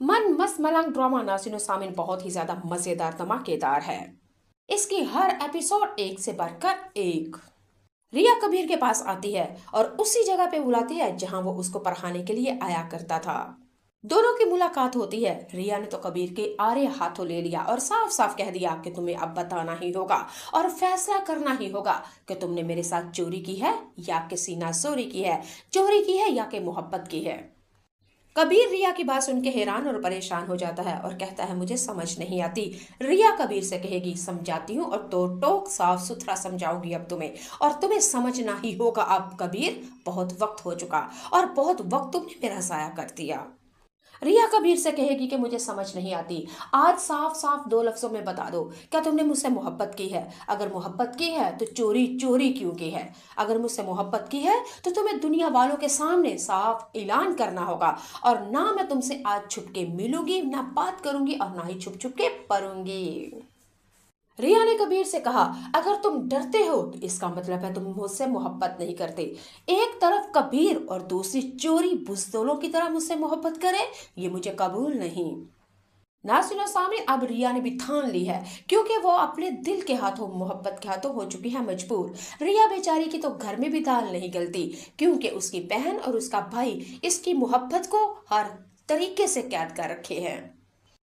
मन मस्त मलंग ड्रामा नाज़रीन सामीन बहुत ही ज्यादा मजेदार धमाकेदार है। इसकी हर एपिसोड एक से बढ़कर एक। रिया कबीर के पास आती है और उसी जगह पे बुलाती है जहां वो उसको पढ़ाने के लिए आया करता था। दोनों की मुलाकात होती है। रिया ने तो कबीर के आरे हाथों ले लिया और साफ साफ कह दिया कि तुम्हें अब बताना ही होगा और फैसला करना ही होगा कि तुमने मेरे साथ चोरी की है या कि सीना चोरी की है, चोरी की है या कि मोहब्बत की है। कबीर रिया की बात सुन के हैरान और परेशान हो जाता है और कहता है मुझे समझ नहीं आती। रिया कबीर से कहेगी समझाती हूँ और तो टोक साफ सुथरा समझाऊंगी अब तुम्हें, और तुम्हें समझना ही होगा अब कबीर, बहुत वक्त हो चुका और बहुत वक्त तुमने मेरा जाया कर दिया। रिया कबीर से कहेगी कि मुझे समझ नहीं आती, आज साफ साफ दो लफ्जों में बता दो, क्या तुमने मुझसे मोहब्बत की है? अगर मोहब्बत की है तो चोरी चोरी क्यों की है? अगर मुझसे मोहब्बत की है तो तुम्हें दुनिया वालों के सामने साफ ऐलान करना होगा, और ना मैं तुमसे आज छुप के मिलूंगी, ना बात करूंगी और ना ही छुप छुप के पढ़ूंगी। रिया ने कबीर से कहा अगर तुम डरते हो तो इसका मतलब है तुम मुझसे मोहब्बत नहीं करते। एक तरफ कबीर और दूसरी चोरी बुज़दिलों की तरह मुझसे मोहब्बत करे, ये मुझे कबूल नहीं। नाज़रीन सामीन, अब रिया ने भी ठान ली है क्योंकि वो अपने दिल के हाथों, मोहब्बत के हाथों हो चुकी है मजबूर। रिया बेचारी की तो घर में भी दाल नहीं गलती क्योंकि उसकी बहन और उसका भाई इसकी मोहब्बत को हर तरीके से कैद कर रखे हैं।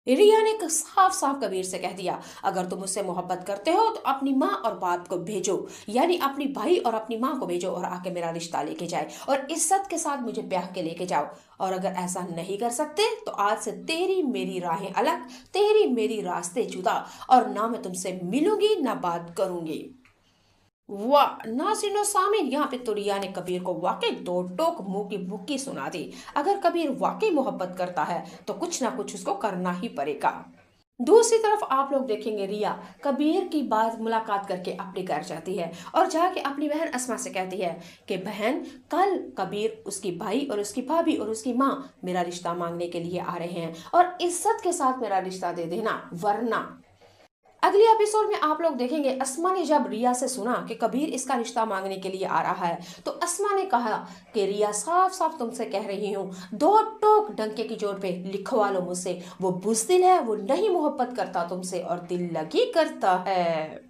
रिया ने साफ साफ कबीर से कह दिया अगर तुम मुझसे मोहब्बत करते हो तो अपनी माँ और बाप को भेजो, यानी अपनी भाई और अपनी माँ को भेजो और आके मेरा रिश्ता लेके जाए और इज्जत के साथ मुझे ब्याह के लेके जाओ। और अगर ऐसा नहीं कर सकते तो आज से तेरी मेरी राहें अलग, तेरी मेरी रास्ते जुदा, और ना मैं तुमसे मिलूंगी ना बात करूंगी। वाह नाज़रीन सामीन, यहाँ पे तो रिया ने कबीर को वाकई दो टोक मुंह की बुक्की सुना दी। अगर कबीर वाकई मोहब्बत करता है तो कुछ ना कुछ उसको करना ही पड़ेगा। दूसरी तरफ आप लोग देखेंगे रिया कबीर की बात मुलाकात करके अपने घर जाती है और जाके अपनी बहन अस्मा से कहती है कि बहन, कल कबीर, उसकी भाई और उसकी भाभी और उसकी माँ मेरा रिश्ता मांगने के लिए आ रहे हैं और इज्जत के साथ मेरा रिश्ता दे देना, वरना। अगले एपिसोड में आप लोग देखेंगे अस्मा ने जब रिया से सुना कि कबीर इसका रिश्ता मांगने के लिए आ रहा है तो अस्मा ने कहा कि रिया साफ साफ तुमसे कह रही हूँ, दो टोक डंके की जोर पे लिखवा लो मुझसे, वो बुज़दिल है, वो नहीं मोहब्बत करता तुमसे और दिल लगी करता है।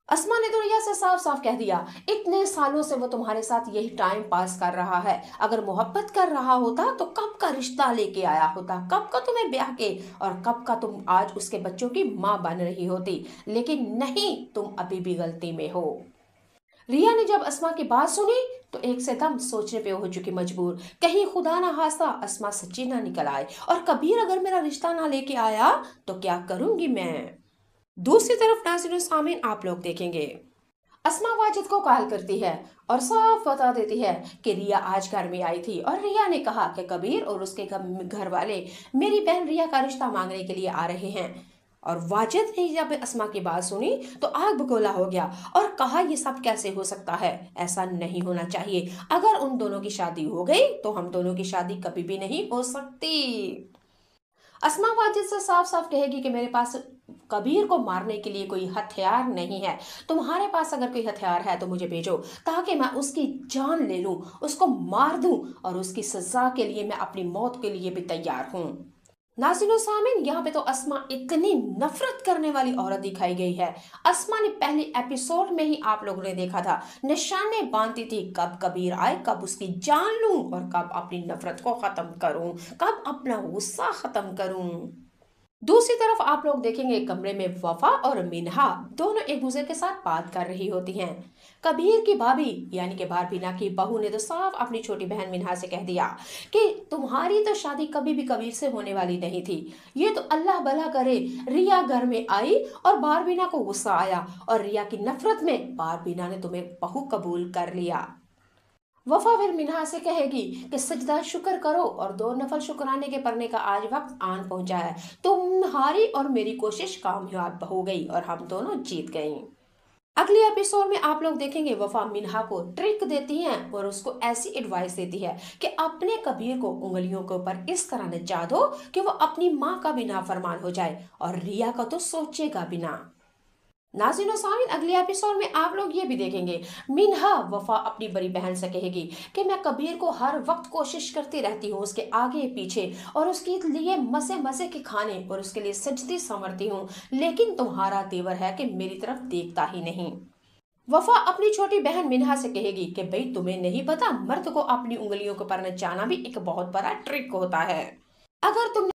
अस्मा ने तो रिया से साफ साफ कह दिया इतने सालों से वो तुम्हारे साथ यही टाइम पास कर रहा है, अगर मोहब्बत कर रहा होता तो कब का रिश्ता लेके आया होता, कब का तुम्हें ब्याह के, और कब का तुम आज उसके बच्चों की माँ बन रही होती, लेकिन नहीं, तुम अभी भी गलती में हो। रिया ने जब अस्मा की बात सुनी तो एक से दम सोचने पे हो चुकी मजबूर, कहीं खुदा ना खास्ता अस्मा सच्ची ना निकल आए और कबीर अगर मेरा रिश्ता ना लेके आया तो क्या करूंगी मैं। दूसरी तरफ नाज़रीन सामीन, आप लोग देखेंगे अस्मा वाजिद को कॉल करती है और साफ बता देती है कि रिया आज घर में आई थी और रिया ने कहा कि कबीर और उसके घर वाले मेरी बहन रिया का रिश्ता मांगने के लिए आ रहे हैं। और वाजिद ने जब अस्मा की बात सुनी तो आग बगोला हो गया और कहा ये सब कैसे हो सकता है, ऐसा नहीं होना चाहिए, अगर उन दोनों की शादी हो गई तो हम दोनों की शादी कभी भी नहीं हो सकती। अस्मा वाजिद से साफ साफ कहेगी कि मेरे पास कबीर को मारने के लिए कोई हथियार नहीं है, तुम्हारे पास अगर कोई हथियार है तो मुझे भेजो ताकि मैं उसकी जान ले लूं, उसको मार दूं, और उसकी सजा के लिए मैं अपनी मौत के लिए भी तैयार हूं। नाज़रीन सामीन, यहाँ पे तो अस्मा इतनी नफरत करने वाली औरत दिखाई गई है। अस्मा ने पहले एपिसोड में ही आप लोगों ने देखा था निशाने बांधती थी, कब कबीर आए, कब उसकी जान लूं और कब अपनी नफरत को खत्म करूं, कब अपना गुस्सा खत्म करूं। दूसरी तरफ आप लोग देखेंगे कमरे में वफा और मिन्हा दोनों एक दूसरे के साथ बात कर रही होती हैं। कबीर की भाभी यानी कि बारबीना की बहू ने तो साफ अपनी छोटी बहन मिन्हा से कह दिया कि तुम्हारी तो शादी कभी भी कबीर से होने वाली नहीं थी, ये तो अल्लाह भला करे रिया घर में आई और बारबीना को गुस्सा आया और रिया की नफरत में बारबीना ने तुम्हें बहू कबूल कर लिया। वफा फिर मिन्हा से कहेगी कि सजदा शुक्र करो और दो नफल शुक्राने के पढ़ने का आज वक्त आन पहुंचा है, तुम्हारी और मेरी कोशिश कामयाब हो गई और हम दोनों जीत गए। अगले एपिसोड में आप लोग देखेंगे वफा मिन्हा को ट्रिक देती हैं और उसको ऐसी एडवाइस देती है कि अपने कबीर को उंगलियों के ऊपर इस तरह नचा दो कि वो अपनी माँ का भी नाफरमान हो जाए और रिया का तो सोचेगा भी ना। नाज़रीन और सामीन, अगले एपिसोड में आप लोग ये भी देखेंगे, मिन्हा वफा अपनी बड़ी बहन से कहेगी कि मैं कबीर को हर वक्त कोशिश करती रहती हूँ उसके आगे पीछे, और उसके लिए मजे मजे के खाने और उसके लिए सजती संवरती हूँ, लेकिन तुम्हारा तेवर है कि मेरी तरफ देखता ही नहीं। वफा अपनी छोटी बहन मिन्हा से कहेगी कि भाई तुम्हें नहीं पता, मर्द को अपनी उंगलियों को पर नचाना भी एक बहुत बड़ा ट्रिक होता है। अगर तुम